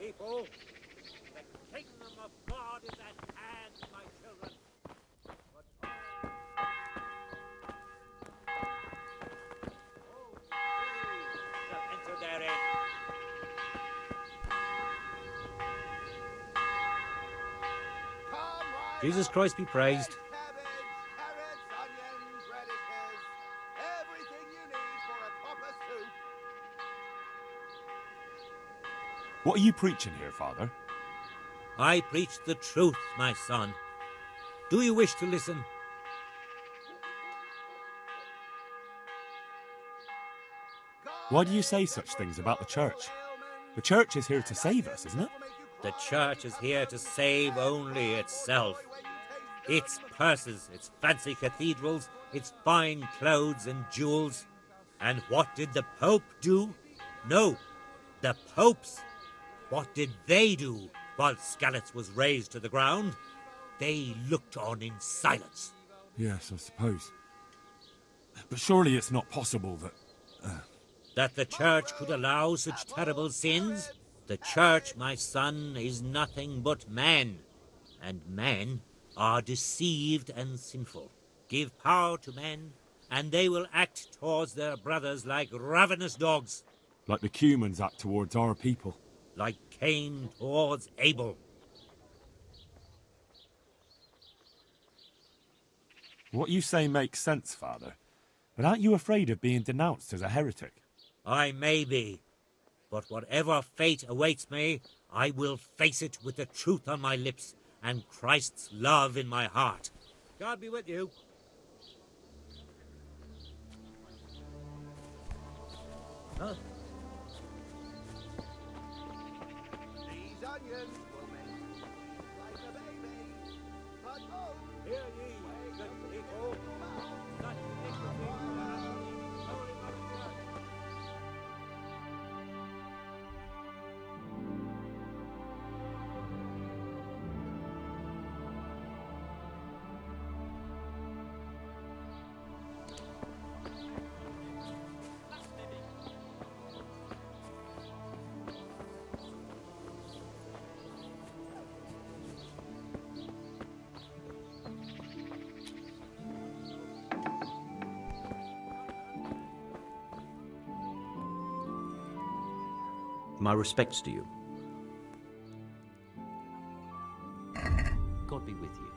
people. The kingdom of God is at hand, my children. But shall enter therein. Jesus Christ be praised. Cabbage, carrots, onions, radishes, everything you need for a proper soup. What are you preaching here, Father? I preach the truth, my son. Do you wish to listen? Why do you say such things about the church? The church is here to save us, isn't it? The church is here to save only itself. Its purses, its fancy cathedrals, its fine clothes and jewels. And what did the Pope do? No, the popes. What did they do while Skalitz was razed to the ground? They looked on in silence. Yes, I suppose. But surely it's not possible that... That the church could allow such terrible sins? The church, my son, is nothing but men. And men are deceived and sinful. Give power to men, and they will act towards their brothers like ravenous dogs. Like the Cumans act towards our people. Like Cain towards Abel. What you say makes sense, Father. But aren't you afraid of being denounced as a heretic? I may be, but whatever fate awaits me, I will face it with the truth on my lips and Christ's love in my heart. God be with you. Huh? These onions will make you like a baby. But oh, Hear ye, good people. Such iniquity hath the Holy Mother Church. My respects to you. God be with you.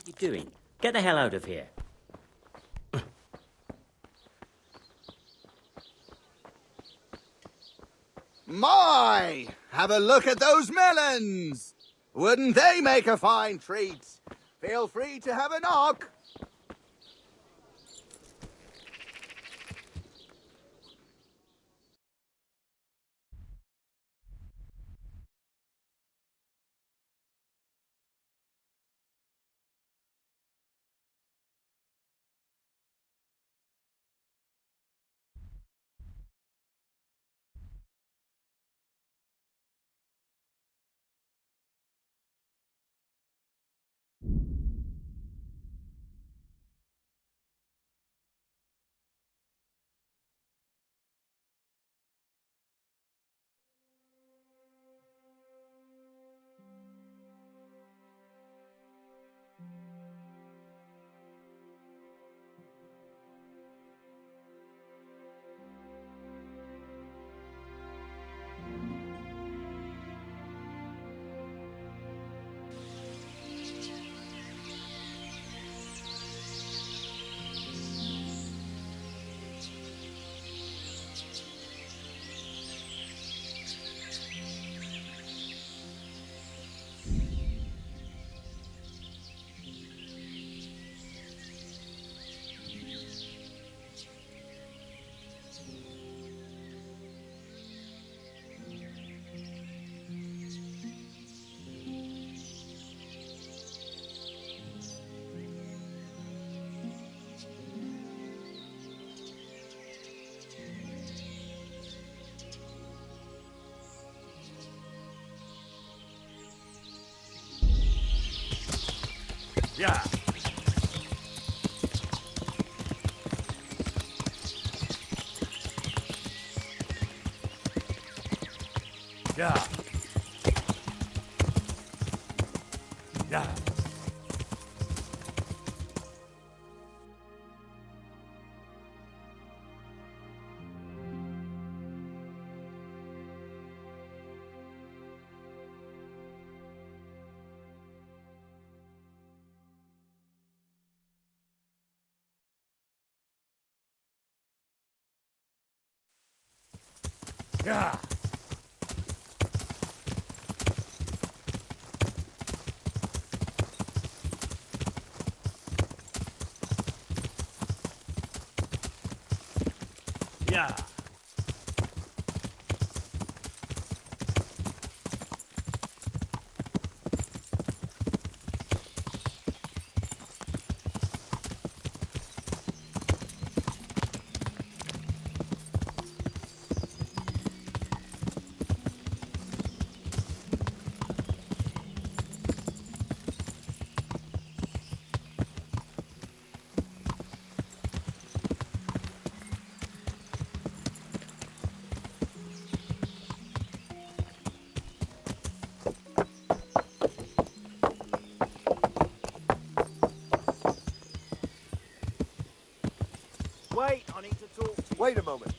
What are you doing? Get the hell out of here. my! Have a look at those melons! Wouldn't they make a fine treat? Feel free to have a knock. Yeah. Yeah. Yeah. Yeah. Yeah. Wait, I need to talk to you. Wait a moment.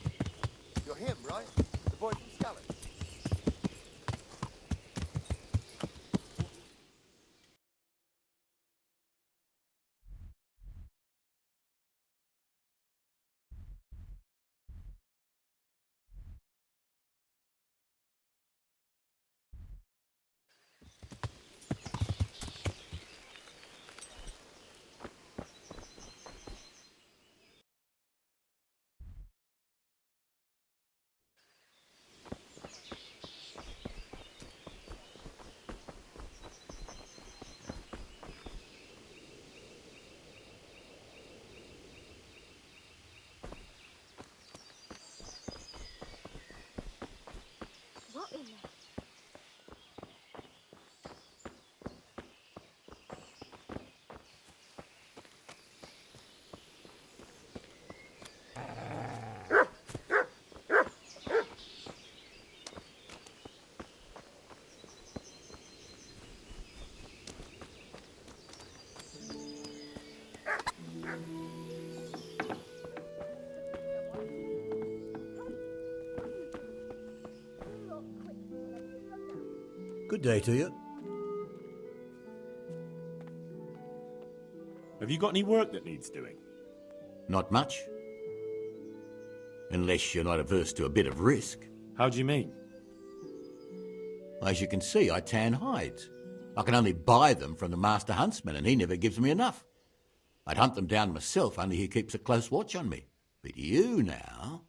You're him, right? The boy from Skalitz. What in there? Good day to you. Have you got any work that needs doing? Not much. Unless you're not averse to a bit of risk. How do you mean? As you can see, I tan hides. I can only buy them from the master huntsman, and he never gives me enough. I'd hunt them down myself, only he keeps a close watch on me. But you now...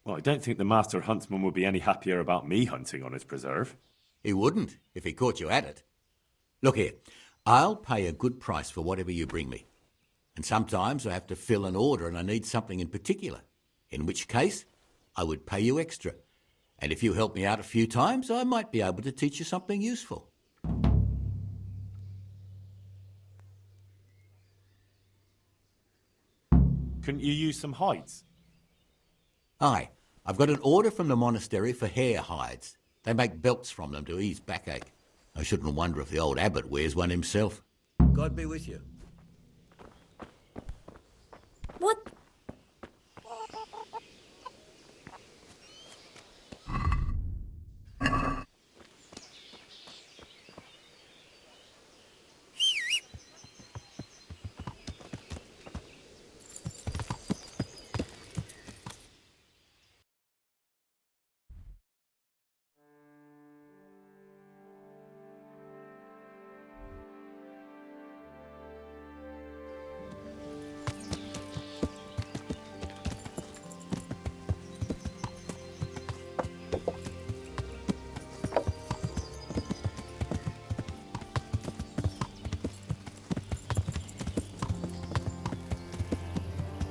Well, I don't think the master huntsman would be any happier about me hunting on his preserve. He wouldn't, if he caught you at it. Look here, I'll pay a good price for whatever you bring me. And sometimes I have to fill an order and I need something in particular. In which case, I would pay you extra. And if you help me out a few times, I might be able to teach you something useful. Couldn't you use some hides? Aye, I've got an order from the monastery for hare hides. They make belts from them to ease backache. I shouldn't wonder if the old abbot wears one himself. God be with you. What?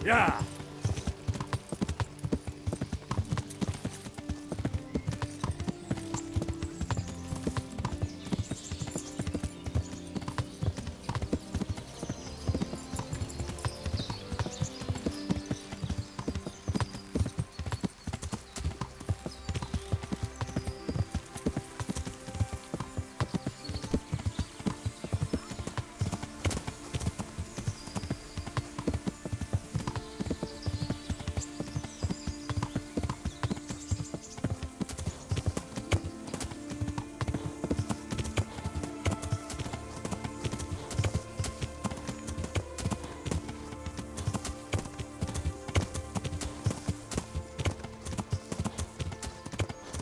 Yeah!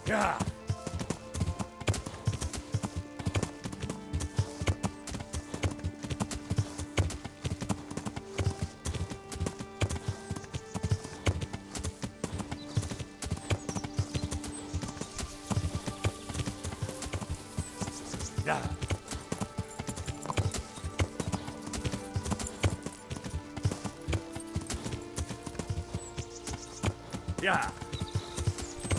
Yeah! Yeah! Yeah! Yeah!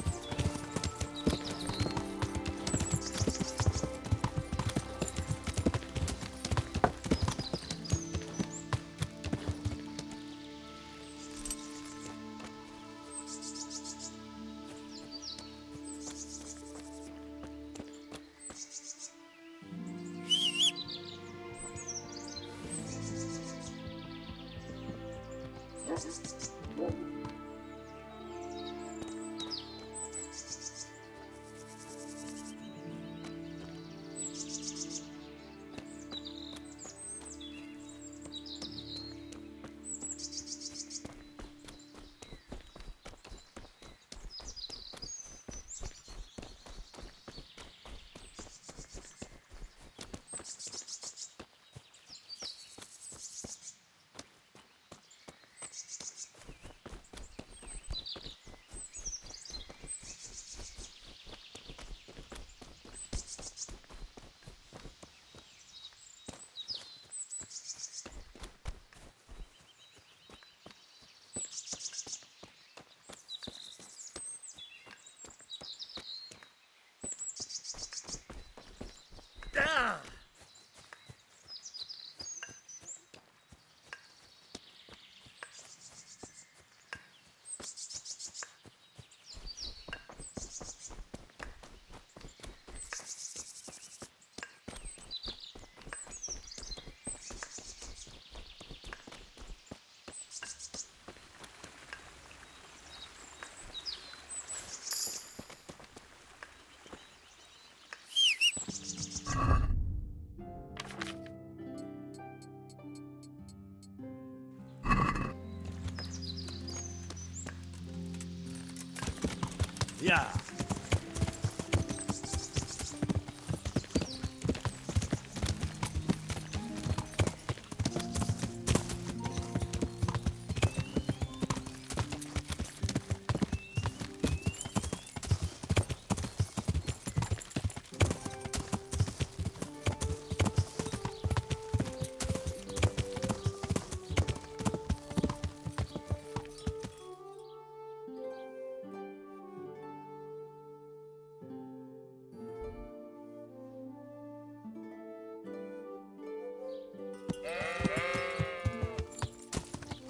Yeah!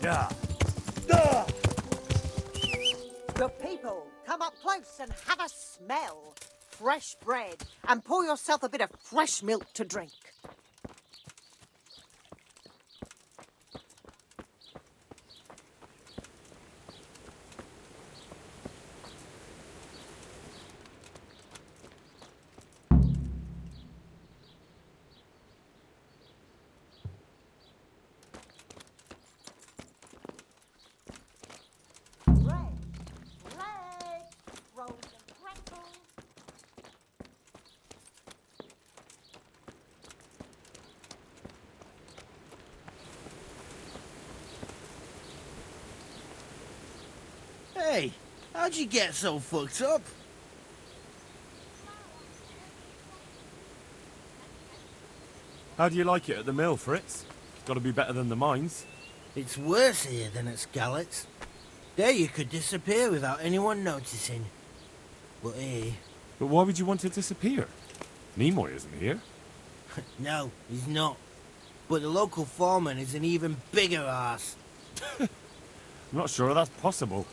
Yeah! come up close and have a smell. Fresh bread, and pour yourself a bit of fresh milk to drink. Hey, how'd you get so fucked up? How do you like it at the mill, Fritz? It's got to be better than the mines. It's worse here than at Skalitz. There you could disappear without anyone noticing. But here... But why would you want to disappear? Nimoy isn't here. No, he's not. But the local foreman is an even bigger arse. I'm not sure that's possible.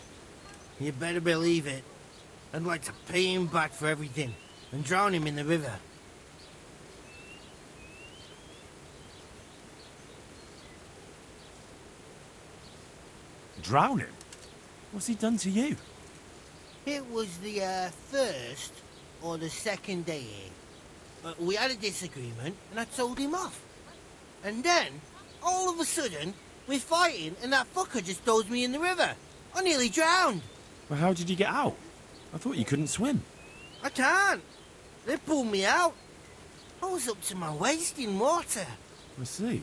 You better believe it. I'd like to pay him back for everything and drown him in the river. Drown him? What's he done to you? It was the first or the second day here. We had a disagreement and I told him off. And then, all of a sudden, we're fighting and that fucker just throws me in the river. I nearly drowned. Well, how did you get out? I thought you couldn't swim. I can't. They pulled me out. I was up to my waist in water. I see.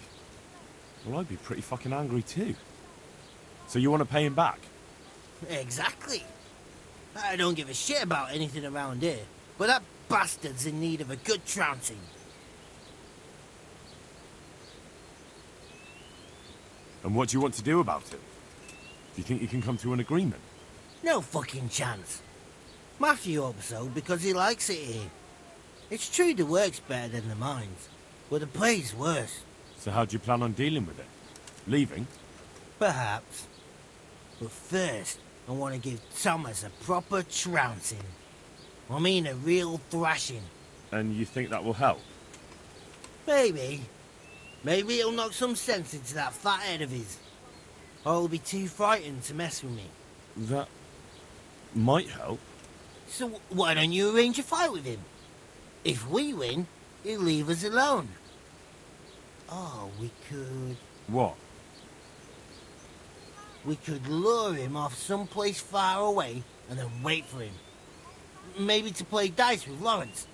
Well, I'd be pretty fucking angry too. So you want to pay him back? Exactly. I don't give a shit about anything around here, but that bastard's in need of a good trouncing. And what do you want to do about it? Do you think you can come to an agreement? No fucking chance. Matthew hopes so because he likes it here. It's true the work's better than the mines, but the pay's worse. So how do you plan on dealing with it? Leaving? Perhaps. But first, I want to give Thomas a proper trouncing. I mean a real thrashing. And you think that will help? Maybe. Maybe it'll knock some sense into that fat head of his. Or he'll be too frightened to mess with me. That might help. So why don't you arrange a fight with him? If we win, he'll leave us alone. Oh, we could... What? We could lure him off someplace far away and then wait for him. Maybe to play dice with Lawrence.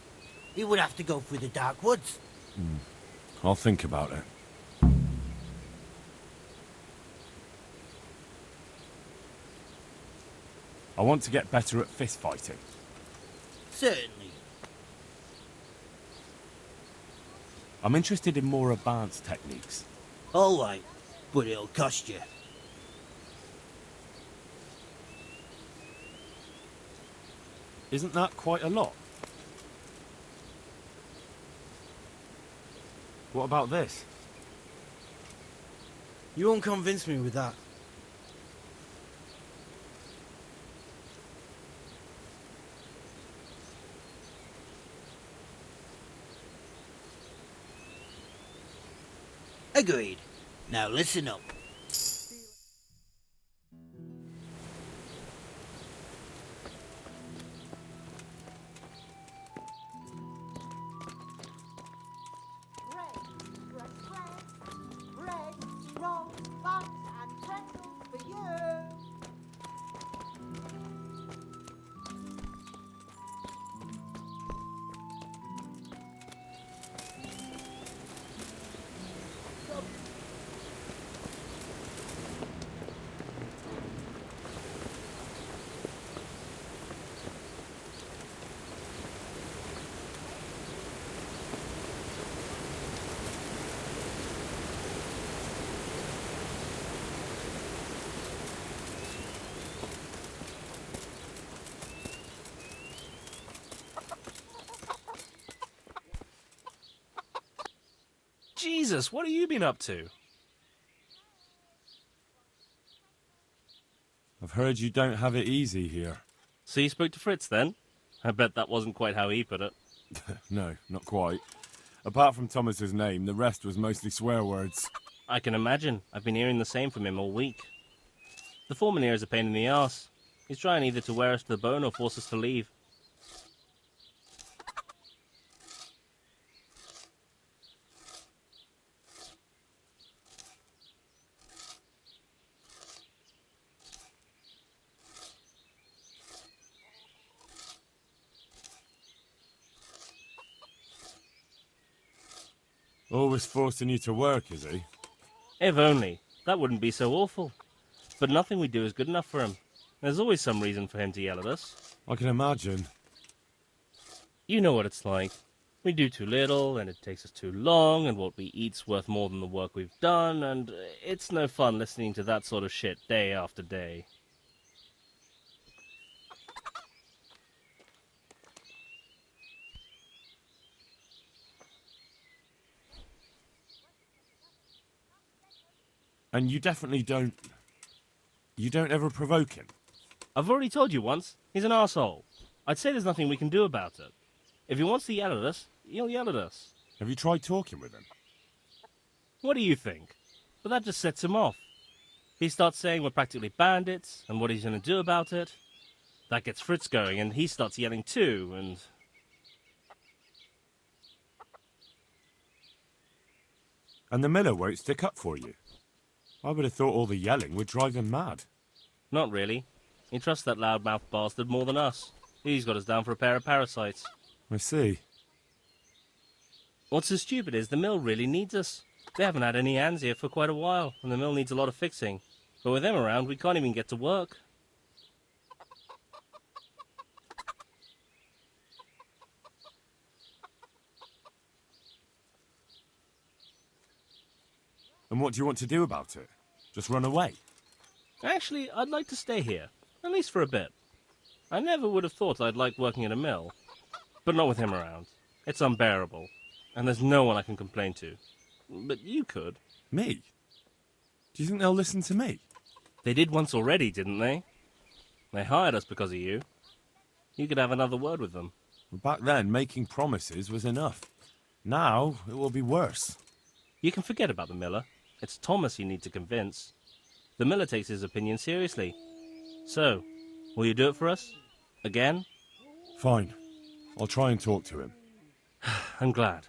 He would have to go through the dark woods. I'll think about it. I want to get better at fist fighting. Certainly. I'm interested in more advanced techniques. All right, but it'll cost you. Isn't that quite a lot? What about this? You won't convince me with that. Agreed. Now listen up. Jesus, what have you been up to? I've heard you don't have it easy here. So you spoke to Fritz then? I bet that wasn't quite how he put it. No, not quite. Apart from Thomas's name, the rest was mostly swear words. I can imagine. I've been hearing the same from him all week. The foreman here is a pain in the arse. He's trying either to wear us to the bone or force us to leave. Always forcing you to work, is he? If only. That wouldn't be so awful. But nothing we do is good enough for him. There's always some reason for him to yell at us. I can imagine. You know what it's like. We do too little, and it takes us too long, and what we eat's worth more than the work we've done, and it's no fun listening to that sort of shit day after day. And you definitely don't... You don't ever provoke him? I've already told you once, he's an arsehole. I'd say there's nothing we can do about it. If he wants to yell at us, he'll yell at us. Have you tried talking with him? What do you think? But that just sets him off. He starts saying we're practically bandits, and what he's going to do about it. That gets Fritz going, and he starts yelling too, and... And the miller won't stick up for you? I would have thought all the yelling would drive him mad. Not really. He trusts that loudmouth bastard more than us. He's got us down for a pair of parasites. I see. What's so stupid is the mill really needs us. They haven't had any hands here for quite a while, and the mill needs a lot of fixing. But with them around, we can't even get to work. And what do you want to do about it? Just run away? Actually, I'd like to stay here, at least for a bit. I never would have thought I'd like working in a mill, but not with him around. It's unbearable, and there's no one I can complain to. But you could. Me? Do you think they'll listen to me? They did once already, didn't they? They hired us because of you. You could have another word with them. Back then, making promises was enough. Now, it will be worse. You can forget about the miller. It's Thomas you need to convince. The miller takes his opinion seriously. So, will you do it for us? Again? Fine. I'll try and talk to him. I'm glad.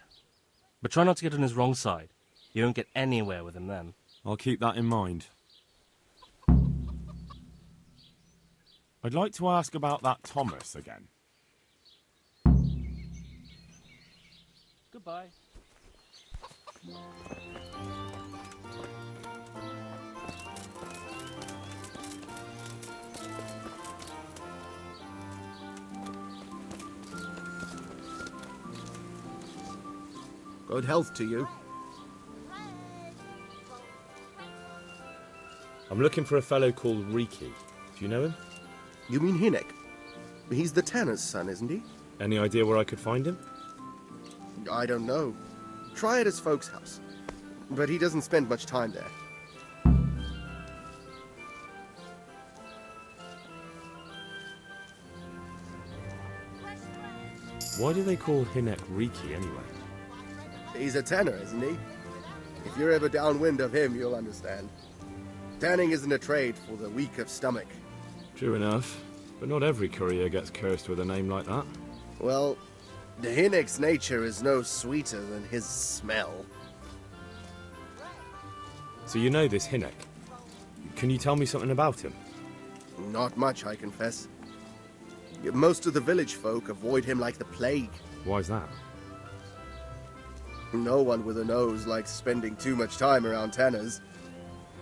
But try not to get on his wrong side. You won't get anywhere with him then. I'll keep that in mind. I'd like to ask about that Thomas again. Goodbye. Good health to you. I'm looking for a fellow called Riki. Do you know him? You mean Hinek? He's the tanner's son, isn't he? Any idea where I could find him? I don't know. Try at his folks' house. But he doesn't spend much time there. Why do they call Hinek Riki anyway? He's a tanner, isn't he? If you're ever downwind of him, you'll understand. Tanning isn't a trade for the weak of stomach. True enough, but not every courier gets cursed with a name like that. Well, the Hinek's nature is no sweeter than his smell. So you know this Hinek. Can you tell me something about him? Not much, I confess. Most of the village folk avoid him like the plague. Why's that? No one with a nose likes spending too much time around tanners.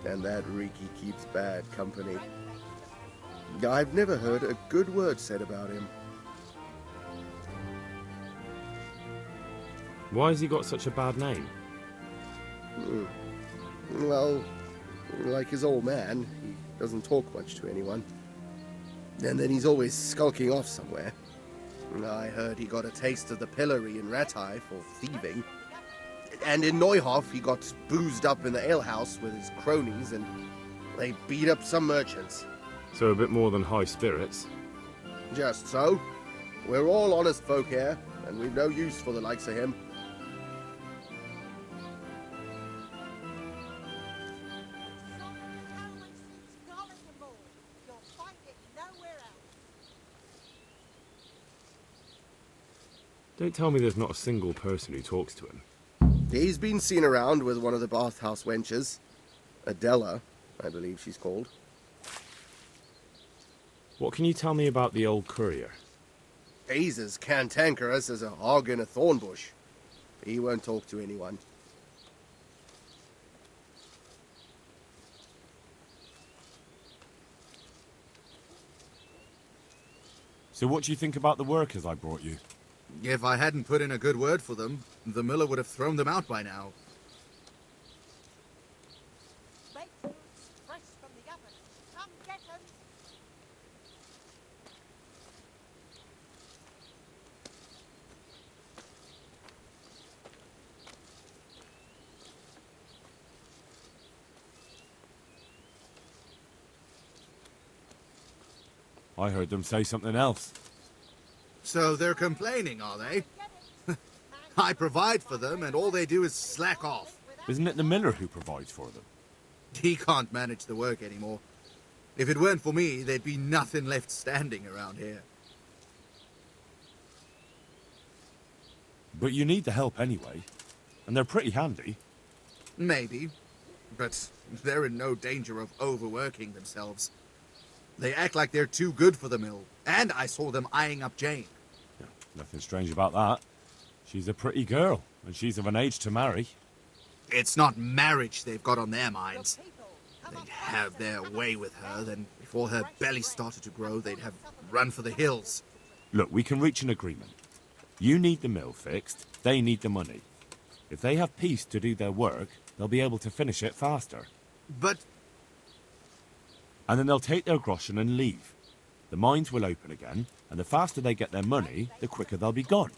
And that Riki keeps bad company. I've never heard a good word said about him. Why has he got such a bad name? Well, like his old man, he doesn't talk much to anyone. And then he's always skulking off somewhere. I heard he got a taste of the pillory in Ratai for thieving. And in Neuhof, he got boozed up in the alehouse with his cronies, and they beat up some merchants. So a bit more than high spirits. Just so. We're all honest folk here, and we've no use for the likes of him. Don't tell me there's not a single person who talks to him. He's been seen around with one of the bathhouse wenches. Adela, I believe she's called. What can you tell me about the old courier? He's as cantankerous as a hog in a thorn bush. He won't talk to anyone. So what do you think about the workers I brought you? If I hadn't put in a good word for them, the miller would have thrown them out by now. I heard them say something else. So they're complaining, are they? I provide for them, and all they do is slack off. Isn't it the miller who provides for them? He can't manage the work anymore. If it weren't for me, there'd be nothing left standing around here. But you need the help anyway, and they're pretty handy. Maybe, but they're in no danger of overworking themselves. They act like they're too good for the mill, and I saw them eyeing up Jane. Yeah, nothing strange about that. She's a pretty girl, and she's of an age to marry. It's not marriage they've got on their minds. They'd have their way with her, then before her belly started to grow, they'd have run for the hills. Look, we can reach an agreement. You need the mill fixed, they need the money. If they have peace to do their work, they'll be able to finish it faster. But... And then they'll take their groschen and leave. The mines will open again, and the faster they get their money, the quicker they'll be gone.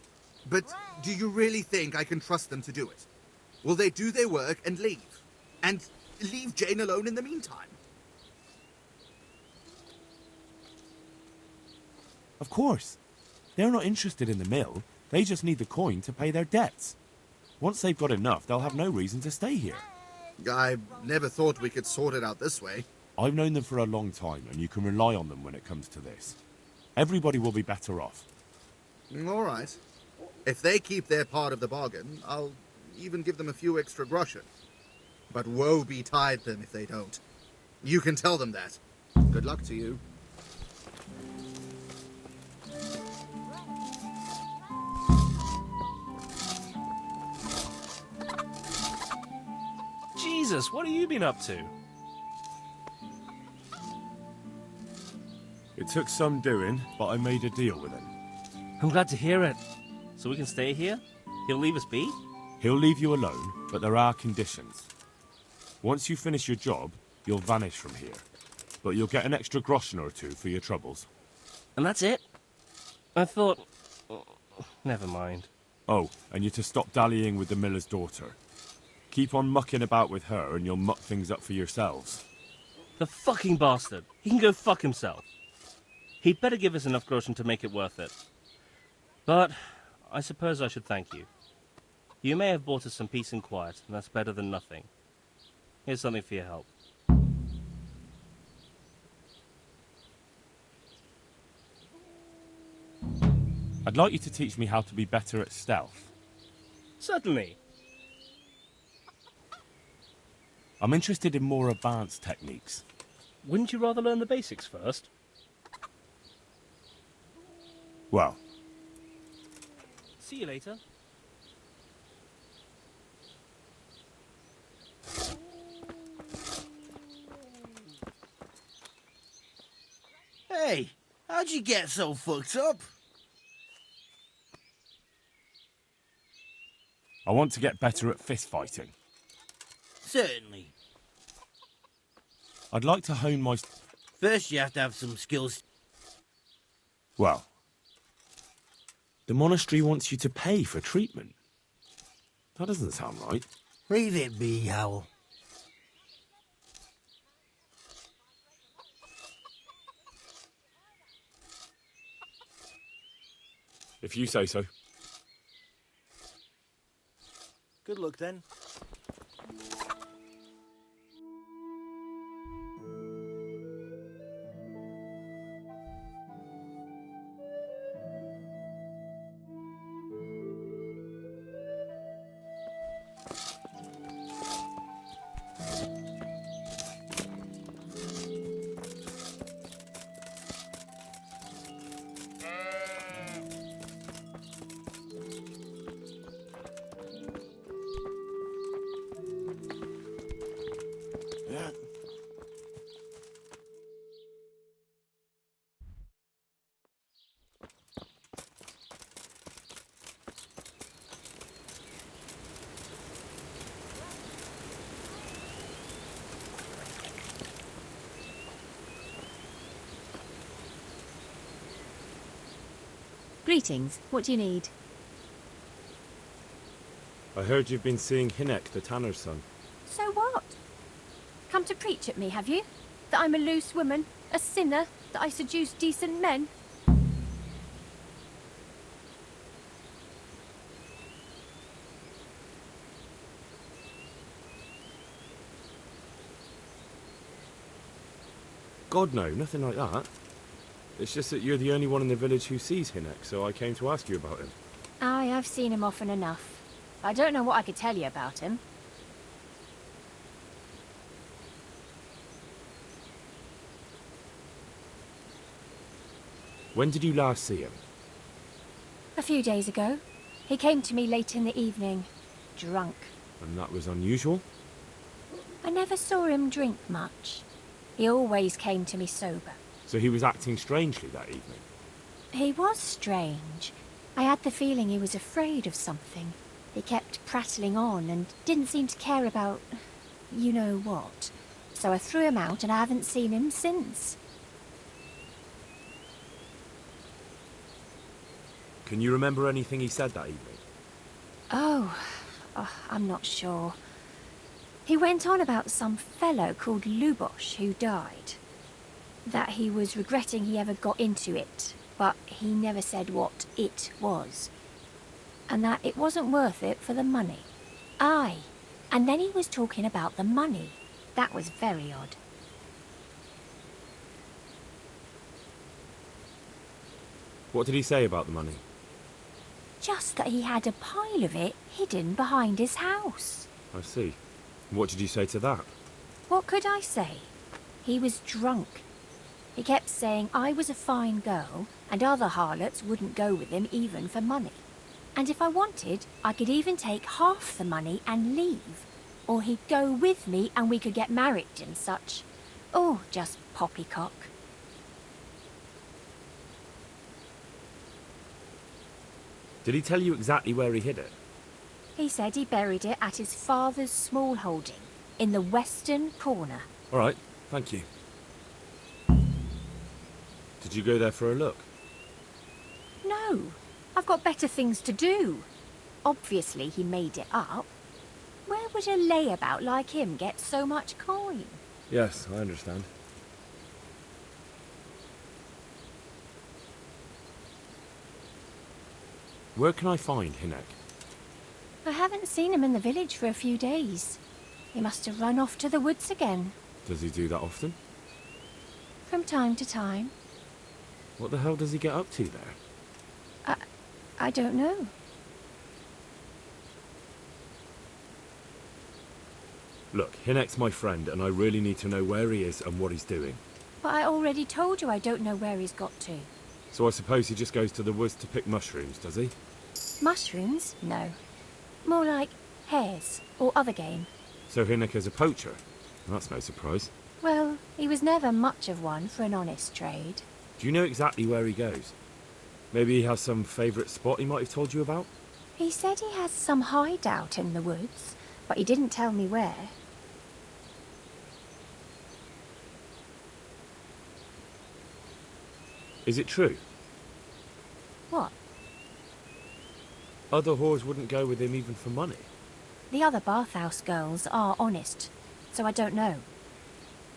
But do you really think I can trust them to do it? Will they do their work and leave? And leave Jane alone in the meantime? Of course. They're not interested in the mill. They just need the coin to pay their debts. Once they've got enough, they'll have no reason to stay here. I never thought we could sort it out this way. I've known them for a long time, and you can rely on them when it comes to this. Everybody will be better off. All right. If they keep their part of the bargain, I'll even give them a few extra groschen. But woe betide them if they don't. You can tell them that. Good luck to you. Jesus, what have you been up to? It took some doing, but I made a deal with him. I'm glad to hear it. So we can stay here? He'll leave us be? He'll leave you alone, but there are conditions. Once you finish your job, you'll vanish from here. But you'll get an extra groschen or two for your troubles. And that's it? I thought... Never mind. Oh, and you're to stop dallying with the miller's daughter. Keep on mucking about with her and you'll muck things up for yourselves. The fucking bastard. He can go fuck himself. He'd better give us enough groschen to make it worth it. But I suppose I should thank you. You may have bought us some peace and quiet, and that's better than nothing. Here's something for your help. I'd like you to teach me how to be better at stealth. Certainly. I'm interested in more advanced techniques. Wouldn't you rather learn the basics first? Well. See you later. Hey, how'd you get so fucked up? I want to get better at fist fighting. Certainly. I'd like to hone my... First you have to have some skills. Well, the monastery wants you to pay for treatment. That doesn't sound right. Leave it be, Howl. If you say so. Good luck then. Greetings. What do you need? I heard you've been seeing Hinek, the tanner's son. So what? Come to preach at me, have you? That I'm a loose woman, a sinner, that I seduce decent men? God, no, nothing like that. It's just that you're the only one in the village who sees Hinek, so I came to ask you about him. Aye, I've seen him often enough. I don't know what I could tell you about him. When did you last see him? A few days ago. He came to me late in the evening, drunk. And that was unusual? I never saw him drink much. He always came to me sober. So he was acting strangely that evening? He was strange. I had the feeling he was afraid of something. He kept prattling on and didn't seem to care about you know what. So I threw him out and I haven't seen him since. Can you remember anything he said that evening? Oh, I'm not sure. He went on about some fellow called Lubosh who died. That he was regretting he ever got into it, but he never said what it was. And that it wasn't worth it for the money. Aye, and then he was talking about the money. That was very odd. What did he say about the money? Just that he had a pile of it hidden behind his house. I see. What did you say to that? What could I say? He was drunk. He kept saying I was a fine girl and other harlots wouldn't go with him even for money. And if I wanted, I could even take half the money and leave. Or he'd go with me and we could get married and such. Oh, just poppycock. Did he tell you exactly where he hid it? He said he buried it at his father's small holding, in the western corner. All right, thank you. Did you go there for a look? No, I've got better things to do. Obviously he made it up. Where would a layabout like him get so much coin? Yes, I understand. Where can I find Hinek? I haven't seen him in the village for a few days. He must have run off to the woods again. Does he do that often? From time to time. What the hell does he get up to there? I don't know. Look, Hinek's my friend, and I really need to know where he is and what he's doing. But I already told you I don't know where he's got to. So I suppose he just goes to the woods to pick mushrooms, does he? Mushrooms? No. More like hares or other game. So Hinek is a poacher? That's no surprise. Well, he was never much of one for an honest trade. Do you know exactly where he goes? Maybe he has some favourite spot he might have told you about? He said he has some hideout in the woods, but he didn't tell me where. Is it true? What? Other whores wouldn't go with him even for money. The other bathhouse girls are honest, so I don't know.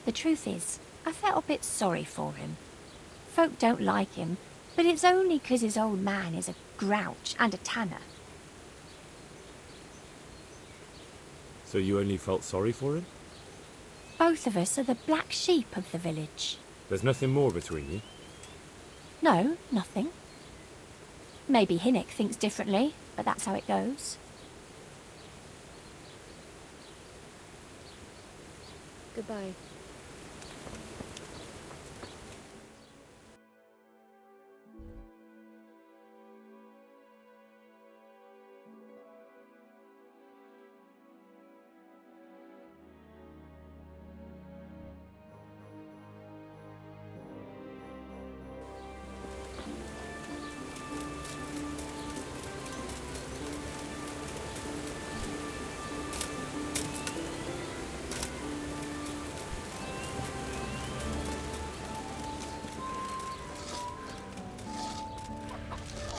The truth is, I felt a bit sorry for him. Folk don't like him, but it's only 'cause his old man is a grouch and a tanner. So you only felt sorry for him? Both of us are the black sheep of the village. There's nothing more between you? No, nothing. Maybe Hinnock thinks differently, but that's how it goes. Goodbye.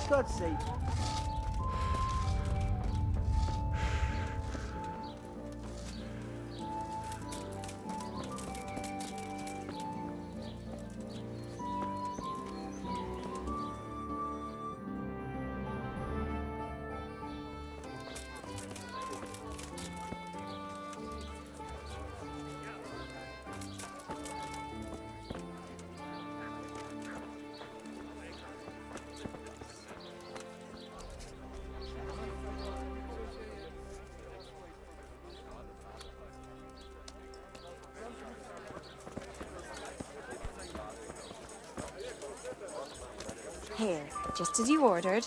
God's sake. Here, just as you ordered.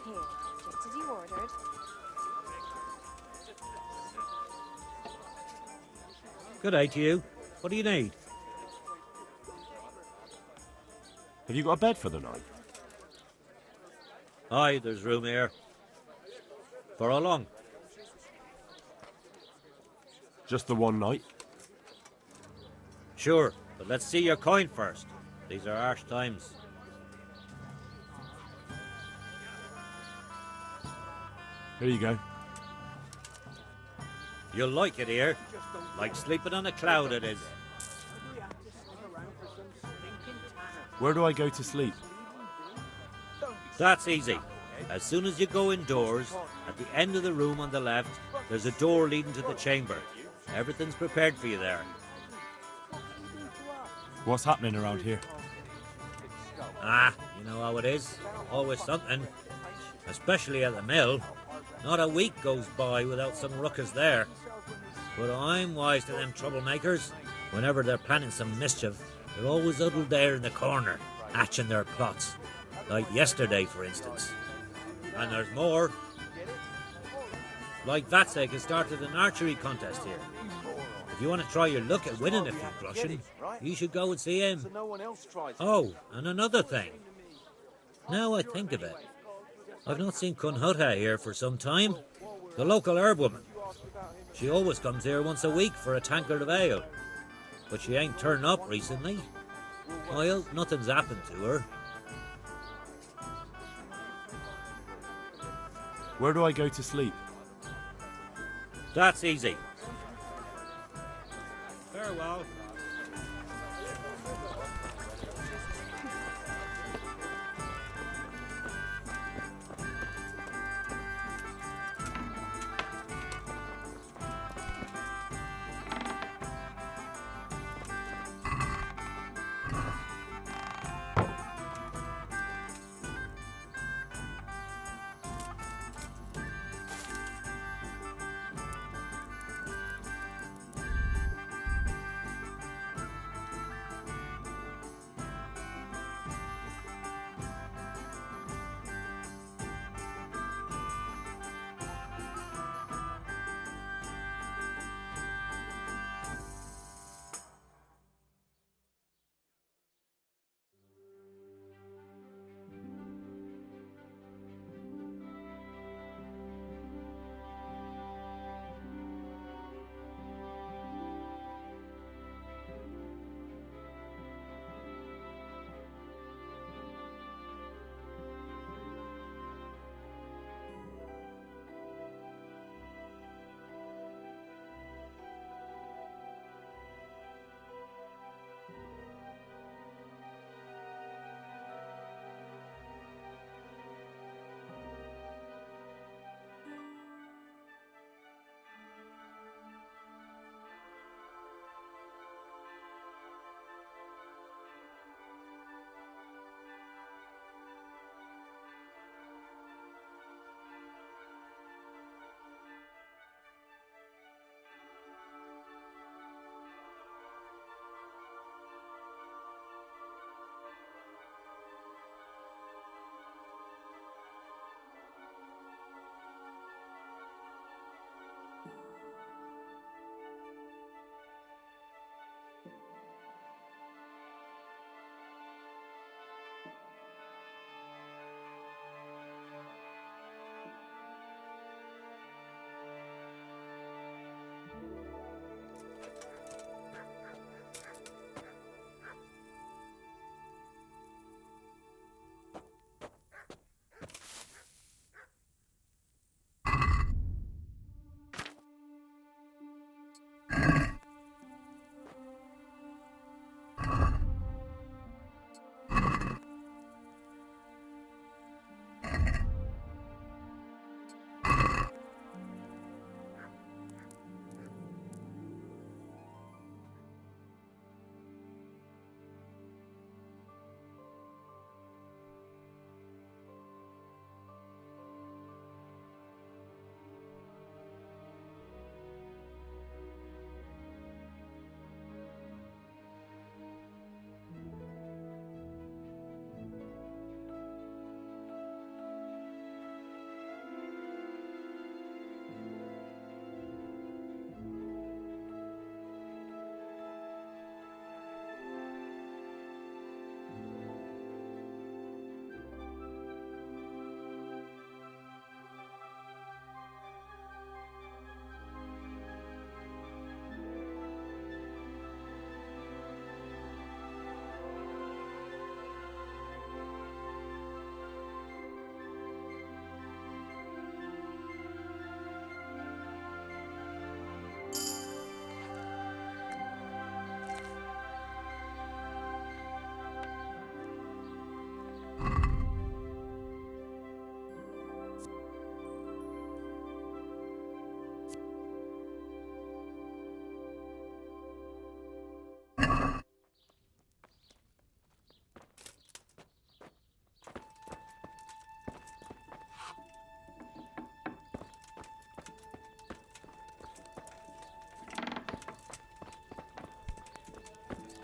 Here, just as you ordered. Good day to you. What do you need? Have you got a bed for the night? Aye, there's room here. For how long? Just the one night? Sure, but let's see your coin first. These are harsh times. Here you go. You'll like it here. Like sleeping on a cloud it is. Where do I go to sleep? That's easy. As soon as you go indoors, at the end of the room on the left, there's a door leading to the chamber. Everything's prepared for you there. What's happening around here? Ah, you know how it is. Always something. Especially at the mill. Not a week goes by without some ruckus there. But I'm wise to them troublemakers. Whenever they're planning some mischief, they're always huddled there in the corner, hatching their plots. Like yesterday, for instance. And there's more. Like Radzig has started an archery contest here. If you want to try your luck at winning a few groschen, you should go and see him. Oh, and another thing. Now I think of it, I've not seen Cunhutta here for some time. The local herb-woman. She always comes here once a week for a tankard of ale. But she ain't turned up recently. I hope nothing's happened to her. Where do I go to sleep? That's easy. Farewell.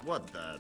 What the...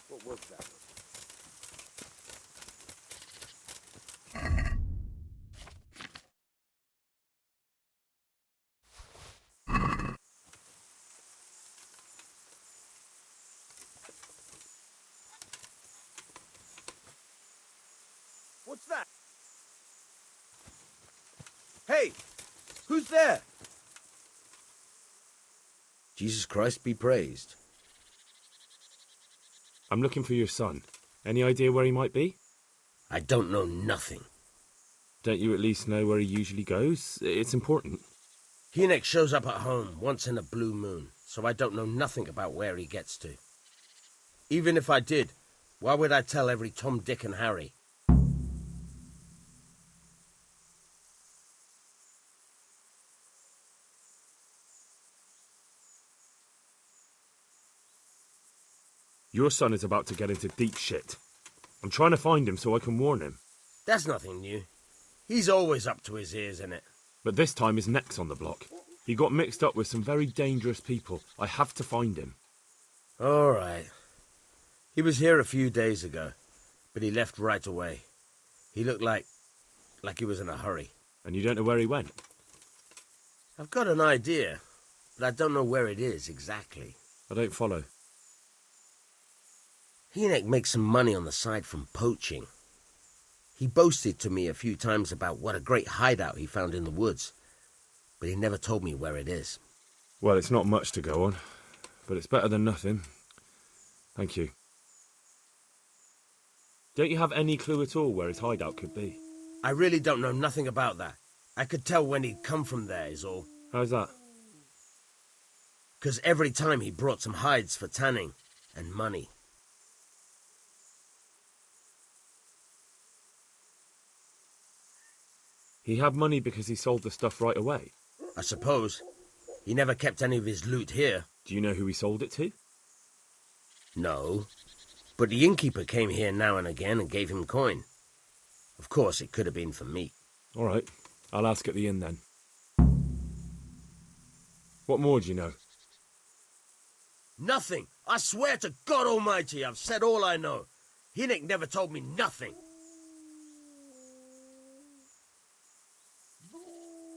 What was that? What's that? Hey! Who's there? Jesus Christ be praised. I'm looking for your son. Any idea where he might be? I don't know nothing. Don't you at least know where he usually goes? It's important. Hynek shows up at home once in a blue moon, so I don't know nothing about where he gets to. Even if I did, why would I tell every Tom, Dick and Harry? Your son is about to get into deep shit. I'm trying to find him so I can warn him. That's nothing new. He's always up to his ears in it. But this time his neck's on the block. He got mixed up with some very dangerous people. I have to find him. All right. He was here a few days ago, but he left right away. He looked like he was in a hurry. And you don't know where he went? I've got an idea, but I don't know where it is exactly. I don't follow. Hynek makes some money on the side from poaching. He boasted to me a few times about what a great hideout he found in the woods, but he never told me where it is. Well, it's not much to go on, but it's better than nothing. Thank you. Don't you have any clue at all where his hideout could be? I really don't know nothing about that. I could tell when he'd come from there, is all. How's that? 'Cause every time he brought some hides for tanning and money. He had money because he sold the stuff right away? I suppose. He never kept any of his loot here. Do you know who he sold it to? No. But the innkeeper came here now and again and gave him coin. Of course, it could have been for me. All right. I'll ask at the inn then. What more do you know? Nothing. I swear to God Almighty, I've said all I know. Hinnick never told me nothing.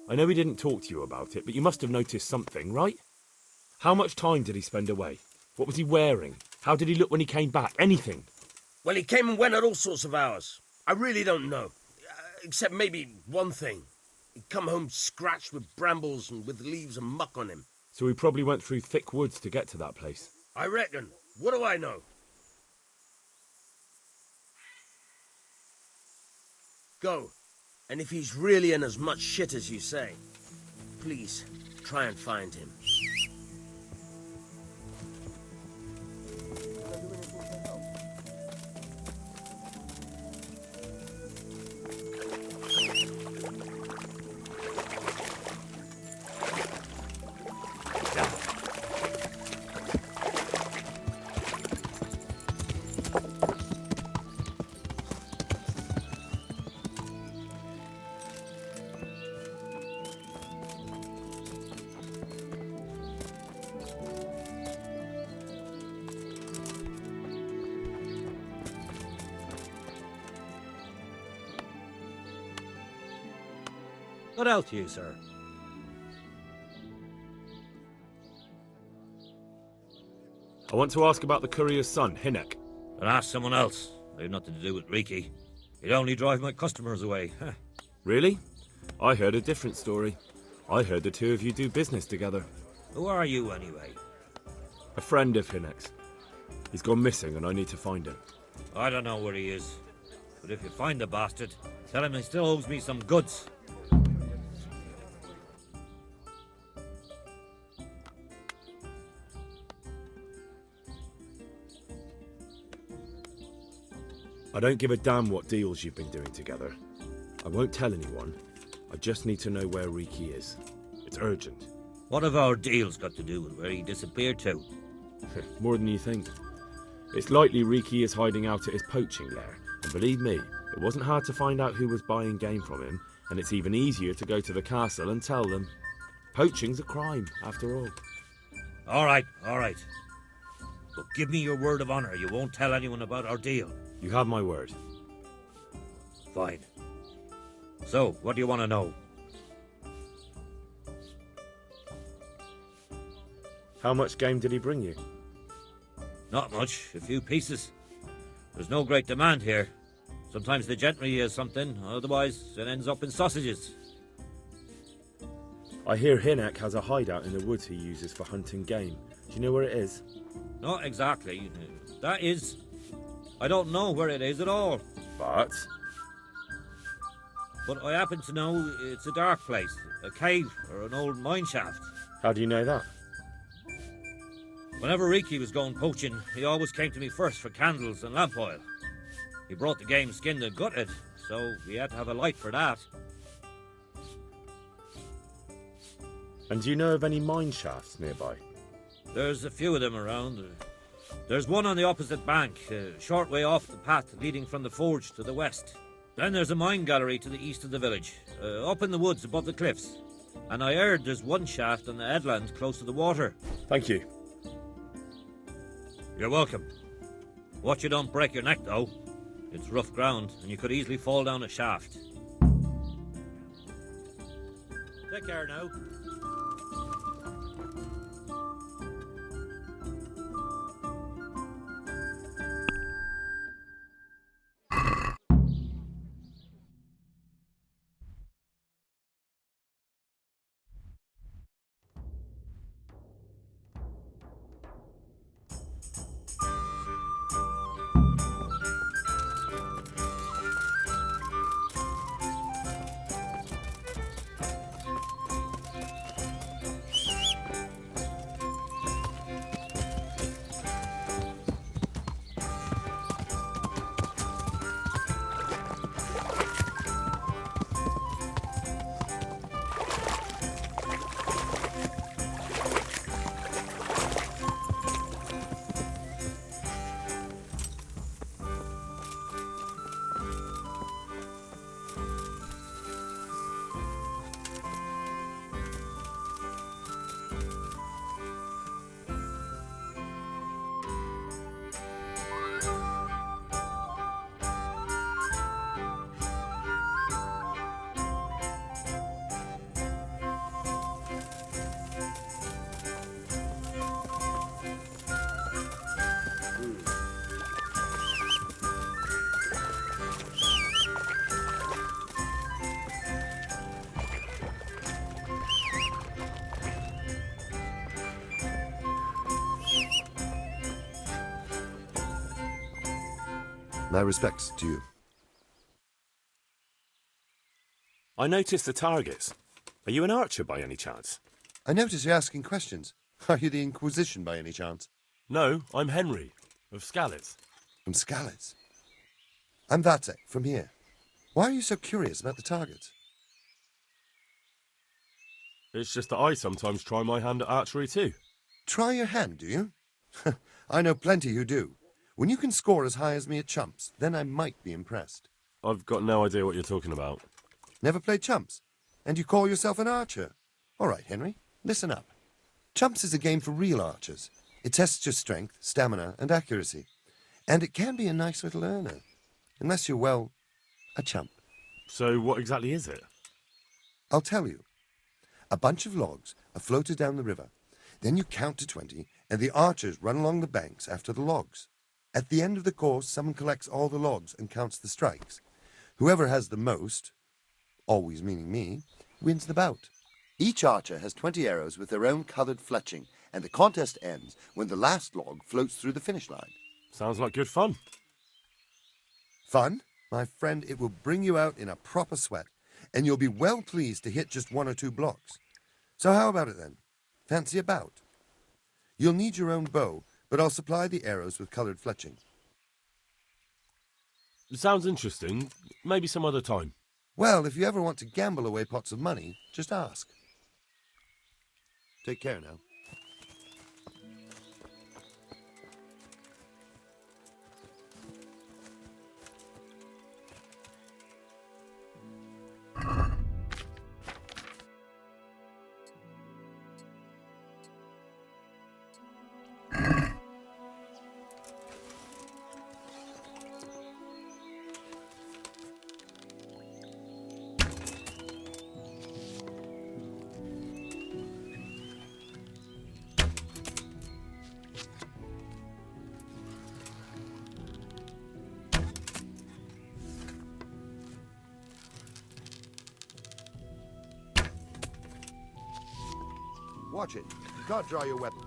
I know he didn't talk to you about it, but you must have noticed something, right? How much time did he spend away? What was he wearing? How did he look when he came back? Anything? Well, he came and went at all sorts of hours. I really don't know. Except maybe one thing. He'd come home scratched with brambles and with leaves and muck on him. So he probably went through thick woods to get to that place. I reckon. What do I know? Go. And if he's really in as much shit as you say, please, try and find him. What else, you, sir? I want to ask about the courier's son, Hinnick. But ask someone else. I have nothing to do with Riki. He'd only drive my customers away. Really? I heard a different story. I heard the two of you do business together. Who are you, anyway? A friend of Hinnick's. He's gone missing and I need to find him. I don't know where he is. But if you find the bastard, tell him he still owes me some goods. I don't give a damn what deals you've been doing together. I won't tell anyone. I just need to know where Riki is. It's urgent. What have our deals got to do with where he disappeared to? More than you think. It's likely Riki is hiding out at his poaching lair. And believe me, it wasn't hard to find out who was buying game from him, and it's even easier to go to the castle and tell them. Poaching's a crime, after all. All right. But give me your word of honor you won't tell anyone about our deal. You have my word. Fine. So, what do you want to know? How much game did he bring you? Not much, a few pieces. There's no great demand here. Sometimes the gentry has something, otherwise it ends up in sausages. I hear Hinnick has a hideout in the woods he uses for hunting game. Do you know where it is? Not exactly. That is... I don't know where it is at all. But I happen to know it's a dark place, a cave or an old mine shaft. How do you know that? Whenever Riki was going poaching, he always came to me first for candles and lamp oil. He brought the game skinned and gutted, so we had to have a light for that. And do you know of any mine shafts nearby? There's a few of them around. There's one on the opposite bank, a short way off the path leading from the forge to the west. Then there's a mine gallery to the east of the village, up in the woods above the cliffs. And I heard there's one shaft on the headland close to the water. Thank you. You're welcome. Watch you don't break your neck, though. It's rough ground, and you could easily fall down a shaft. Take care now. My respects to you. I noticed the targets. Are you an archer by any chance? I notice you're asking questions. Are you the Inquisition by any chance? No, I'm Henry, of Skalitz. From Skalitz? I'm Radzig, from here. Why are you so curious about the targets? It's just that I sometimes try my hand at archery too. Try your hand, do you? I know plenty who do. When you can score as high as me at chumps, then I might be impressed. I've got no idea what you're talking about. Never played chumps? And you call yourself an archer? All right, Henry, listen up. Chumps is a game for real archers. It tests your strength, stamina, and accuracy. And it can be a nice little earner. Unless you're, well, a chump. So what exactly is it? I'll tell you. A bunch of logs are floated down the river. Then you count to 20, and the archers run along the banks after the logs. At the end of the course, someone collects all the logs and counts the strikes. Whoever has the most, always meaning me, wins the bout. Each archer has 20 arrows with their own coloured fletching, and the contest ends when the last log floats through the finish line. Sounds like good fun. Fun? My friend, it will bring you out in a proper sweat, and you'll be well pleased to hit just 1 or 2 blocks. So how about it then? Fancy a bout? You'll need your own bow, but I'll supply the arrows with coloured fletching. Sounds interesting. Maybe some other time. Well, if you ever want to gamble away pots of money, just ask. Take care now. Watch it. You can't draw your weapon.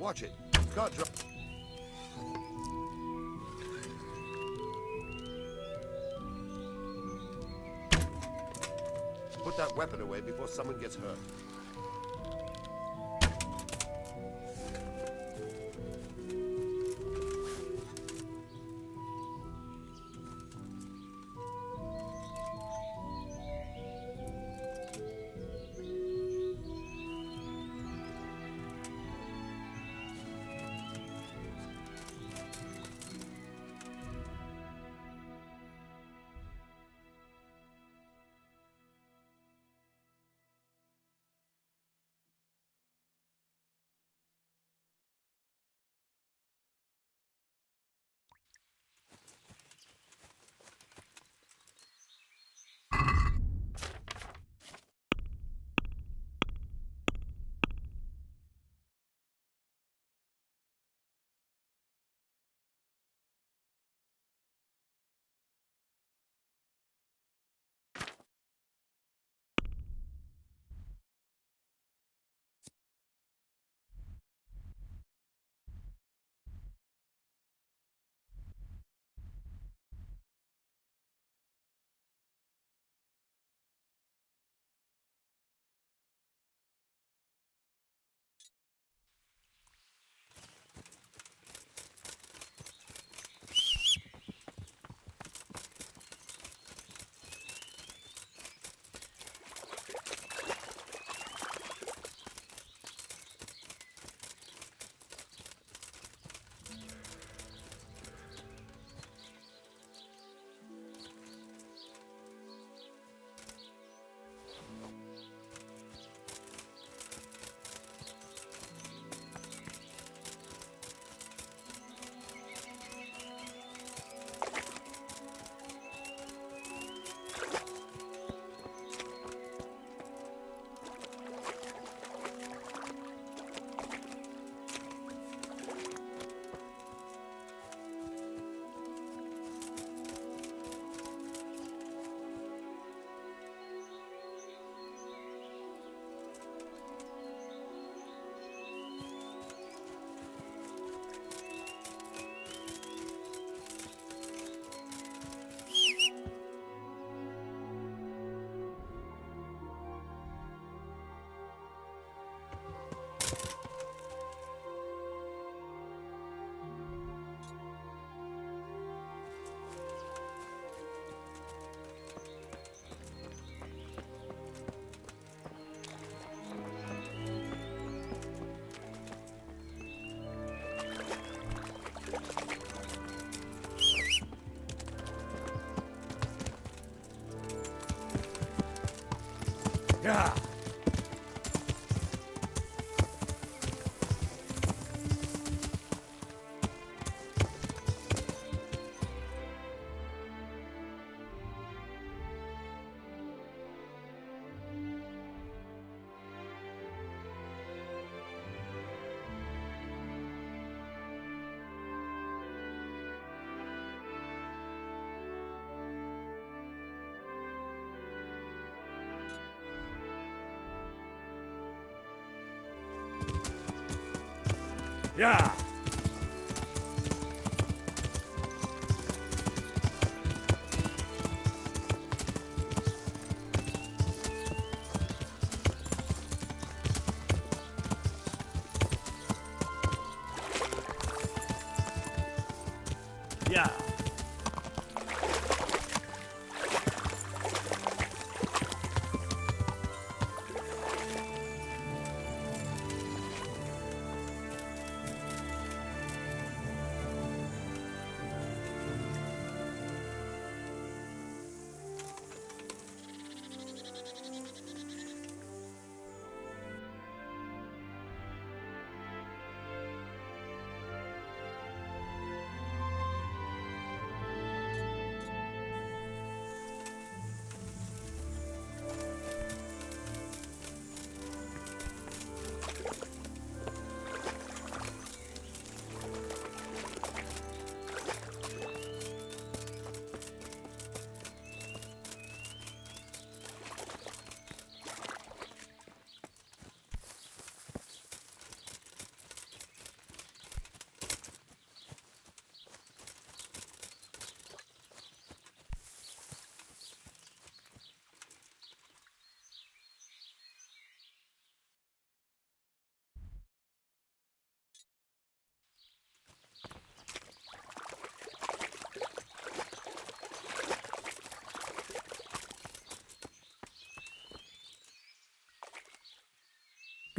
Watch it. You can't draw. Put that weapon away before someone gets hurt. Yeah. Yeah. Yeah.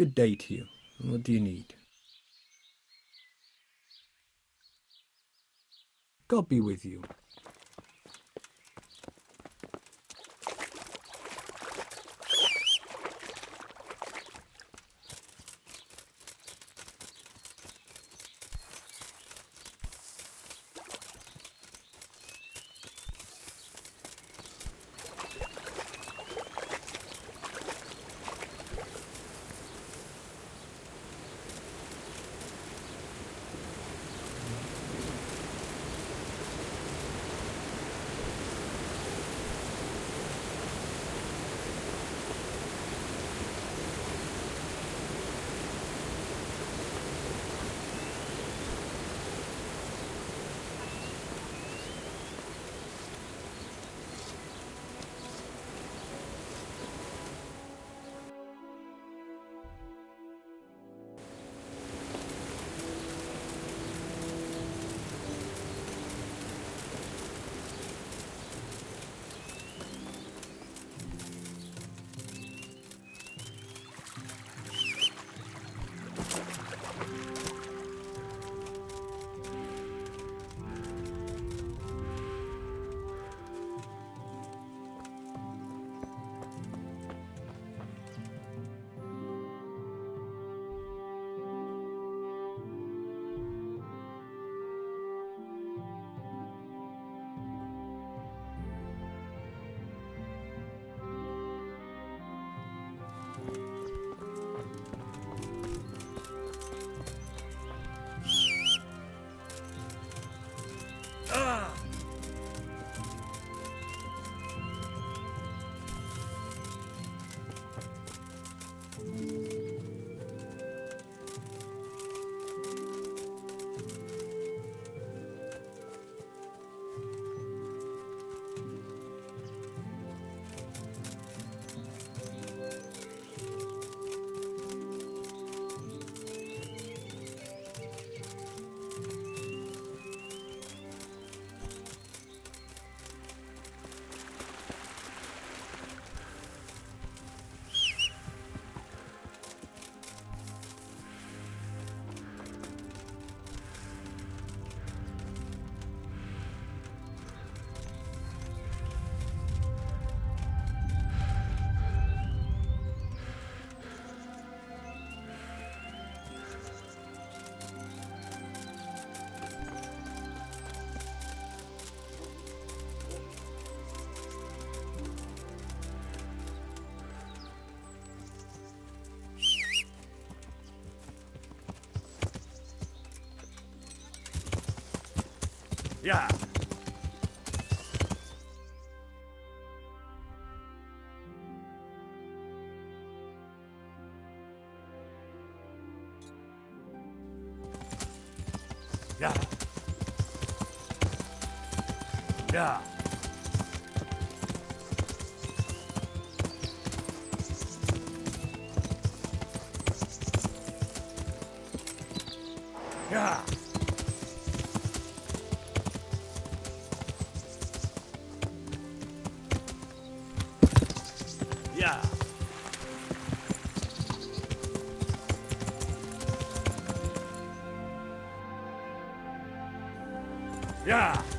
Good day to you. What do you need? God be with you. Yeah. Yeah. Yeah. Yeah. Yeah. Yeah.